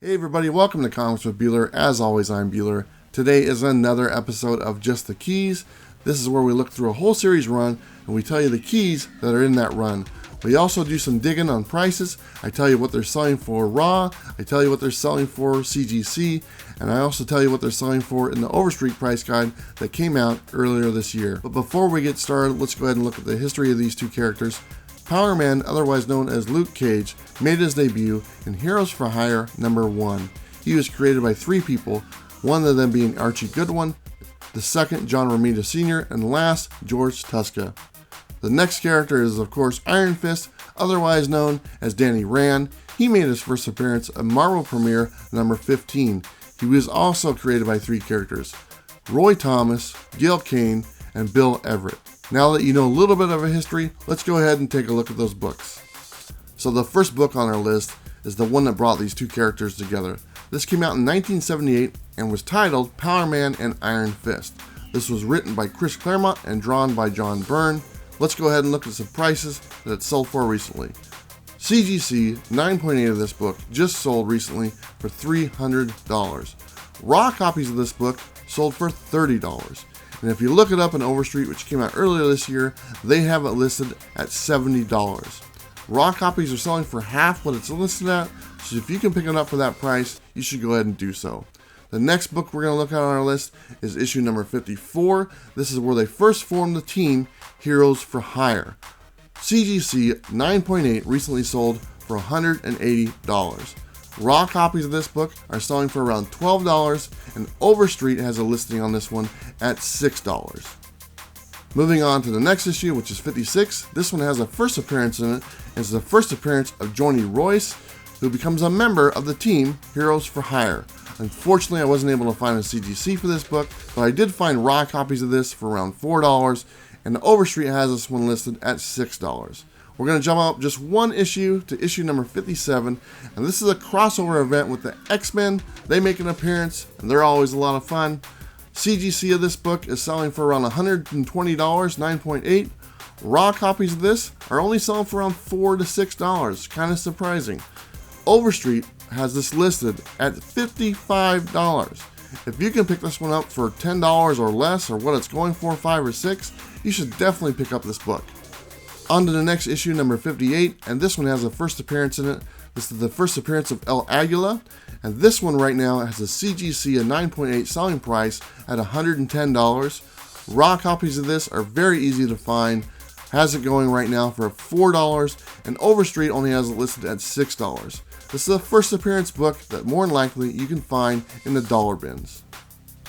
Hey everybody, welcome to Comics with Bueller. As always, I'm Bueller. Today is another episode of Just the Keys. This is where we look through a whole series run and we tell you the keys that are in that run. We also do some digging on prices. I tell you what they're selling for raw, I tell you what they're selling for CGC, and I also tell you what they're selling for in the Overstreet price guide that came out earlier this year. But before we get started, let's go ahead and look at the history of these two characters. Power Man, otherwise known as Luke Cage, made his debut in Heroes for Hire #1. He was created by three people, one of them being Archie Goodwin, the second John Romita Sr., and last George Tuska. The next character is of course Iron Fist, otherwise known as Danny Rand. He made his first appearance at Marvel Premiere number 15. He was also created by three characters, Roy Thomas, Gil Kane, and Bill Everett. Now that you know a little bit of a history, let's go ahead and take a look at those books. So the first book on our list is the one that brought these two characters together. This came out in 1978 and was titled Power Man and Iron Fist. This was written by Chris Claremont and drawn by John Byrne. Let's go ahead and look at some prices that it sold for recently. CGC 9.8 of this book just sold recently for $300. Raw copies of this book sold for $30. And if you look it up in Overstreet, which came out earlier this year, they have it listed at $70. Raw copies are selling for half what it's listed at, so if you can pick it up for that price, you should go ahead and do so. The next book we're going to look at on our list is issue number 54. This is where they first formed the team, Heroes for Hire. CGC 9.8 recently sold for $180. Raw copies of this book are selling for around $12, and Overstreet has a listing on this one at $6. Moving on to the next issue, which is 56. This one has a first appearance in it. It's the first appearance of Johnny Royce, who becomes a member of the team Heroes for Hire. Unfortunately, I wasn't able to find a CGC for this book, but I did find raw copies of this for around $4, and Overstreet has this one listed at $6. We're going to jump up just one issue to issue number 57, and this is a crossover event with the X-Men. They make an appearance, and they're always a lot of fun. CGC of this book is selling for around $120, 9.8. Raw copies of this are only selling for around $4 to $6, kind of surprising. Overstreet has this listed at $55. If you can pick this one up for $10 or less, or what it's going for, $5 or $6, you should definitely pick up this book. On to the next issue, number 58, and this one has a first appearance in it. This is the first appearance of El Aguila, and this one right now has a CGC, a 9.8 selling price at $110. Raw copies of this are very easy to find. Has it going right now for $4, and Overstreet only has it listed at $6. This is a first appearance book that more than likely you can find in the dollar bins.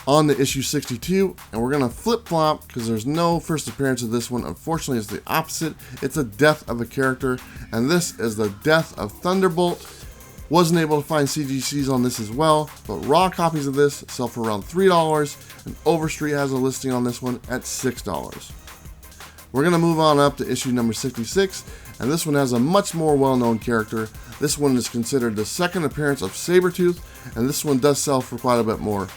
On to issue 62, and we're going to flip-flop because there's no first appearance of this one. Unfortunately, it's the opposite. It's a death of a character, and this is the death of Thunderbolt. Wasn't able to find CGCs on this as well, but raw copies of this sell for around $3, and Overstreet has a listing on this one at $6. We're going to move on up to issue number 66, and this one has a much more well-known character. This one is considered the second appearance of Sabretooth, and this one does sell for quite a bit more.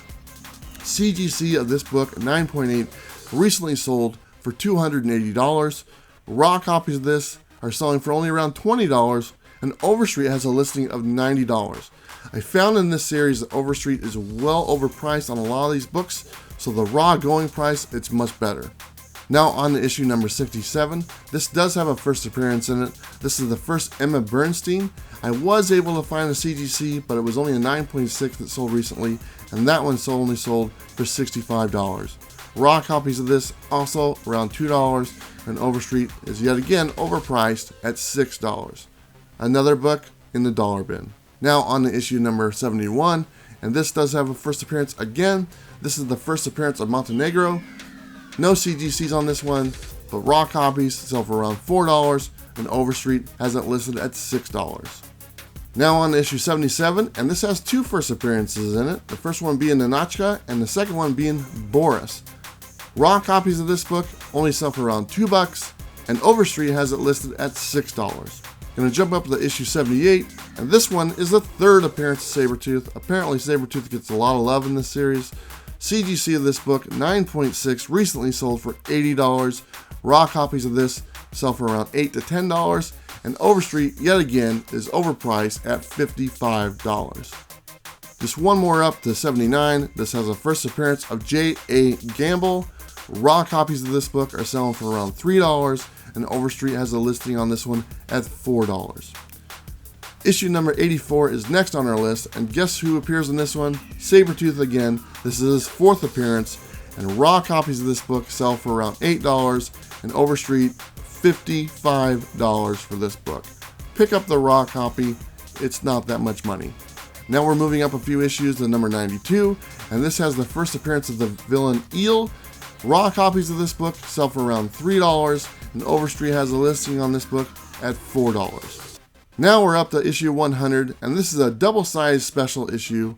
CGC of this book, 9.8, recently sold for $280. Raw copies of this are selling for only around $20, and Overstreet has a listing of $90. I found in this series that Overstreet is well overpriced on a lot of these books, so the raw going price, it's much better. Now on to issue number 67. This does have a first appearance in it. This is the first Emma Bernstein. I was able to find a CGC, but it was only a 9.6 that sold recently, and that one only sold for $65. Raw copies of this also around $2, and Overstreet is yet again overpriced at $6. Another book in the dollar bin. Now on to issue number 71, and this does have a first appearance again. This is the first appearance of Montenegro. No CGCs on this one, but raw copies sell for around $4, and Overstreet has it listed at $6. Now on to issue 77, and this has two first appearances in it. The first one being Ninotchka, and the second one being Boris. Raw copies of this book only sell for around $2, and Overstreet has it listed at $6. Gonna jump up to issue 78, and this one is the third appearance of Sabretooth. Apparently Sabretooth gets a lot of love in this series. CGC of this book, 9.6, recently sold for $80. Raw copies of this sell for around $8 to $10, and Overstreet, yet again, is overpriced at $55. Just one more up to 79. This has a first appearance of J.A. Gamble. Raw copies of this book are selling for around $3, and Overstreet has a listing on this one at $4. Issue number 84 is next on our list, and guess who appears in this one? Sabretooth again. This is his fourth appearance, and raw copies of this book sell for around $8, and Overstreet $55 for this book. Pick up the raw copy, it's not that much money. Now we're moving up a few issues to number 92, and this has the first appearance of the villain Eel. Raw copies of this book sell for around $3, and Overstreet has a listing on this book at $4. Now we're up to issue 100, and this is a double-sized special issue.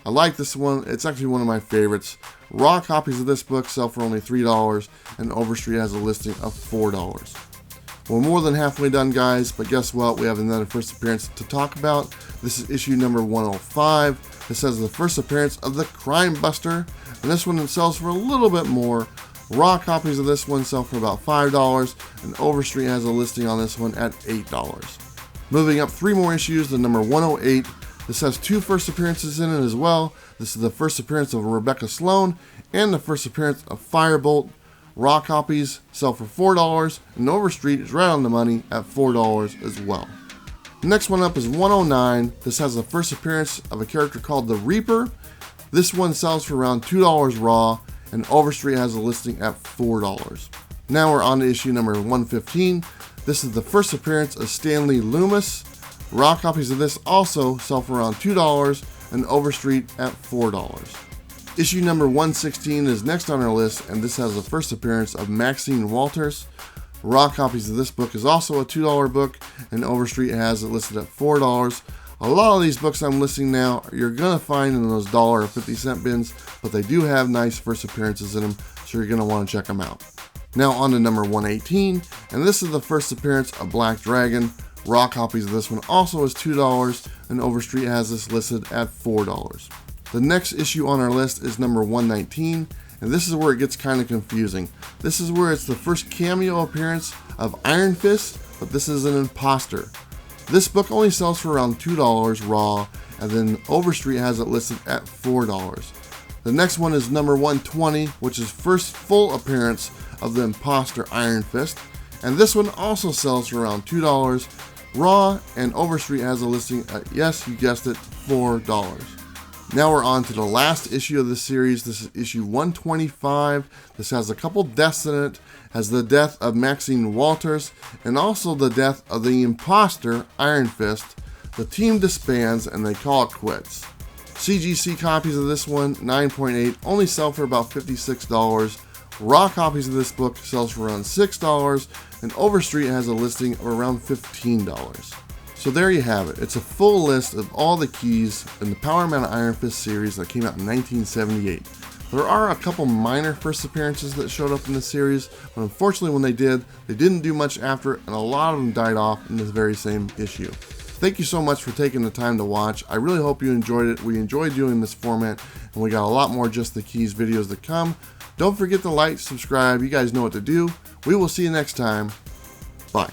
I like this one, it's actually one of my favorites. Raw copies of this book sell for only $3, and Overstreet has a listing of $4. We're more than halfway done, guys, but guess what? We have another first appearance to talk about. This is issue number 105. This has the first appearance of the Crime Buster, and this one sells for a little bit more. Raw copies of this one sell for about $5, and Overstreet has a listing on this one at $8. Moving up 3 more issues to number 108. This has 2 first appearances in it as well. This is the first appearance of Rebecca Sloan and the first appearance of Firebolt. Raw copies sell for $4, and Overstreet is right on the money at $4 as well. The next one up is 109. This has the first appearance of a character called the Reaper. This one sells for around $2 raw, and Overstreet has a listing at $4. Now we're on to issue number 115. This is the first appearance of Stanley Loomis. Raw copies of this also sell for around $2, and Overstreet at $4. Issue number 116 is next on our list, and this has the first appearance of Maxine Walters. Raw copies of this book is also a $2 book, and Overstreet has it listed at $4. A lot of these books I'm listing now you're going to find in those $1 or 50-cent bins, but they do have nice first appearances in them, so you're going to want to check them out. Now on to number 118, and this is the first appearance of Black Dragon. Raw copies of this one also is $2, and Overstreet has this listed at $4. The next issue on our list is number 119, and this is where it gets kind of confusing. This is where it's the first cameo appearance of Iron Fist, but this is an imposter. This book only sells for around $2 raw, and then Overstreet has it listed at $4. The next one is number 120, which is first full appearance of the imposter Iron Fist, and this one also sells for around $2 raw, and Overstreet has a listing at, yes, you guessed it, $4. Now we're on to the last issue of this series. This is issue 125. This has a couple deaths in it. Has the death of Maxine Walters and also the death of the imposter Iron Fist. The team disbands and they call it quits. CGC copies of this one, 9.8, only sell for about $56. Raw copies of this book sells for around $6, and Overstreet has a listing of around $15. So there you have it. It's a full list of all the keys in the Power Man Iron Fist series that came out in 1978. There are a couple minor first appearances that showed up in the series, but unfortunately when they did, they didn't do much after it, and a lot of them died off in the very same issue. Thank you so much for taking the time to watch. I really hope you enjoyed it. We enjoyed doing this format, and we got a lot more Just the Keys videos to come. Don't forget to like, subscribe. You guys know what to do. We will see you next time. Bye.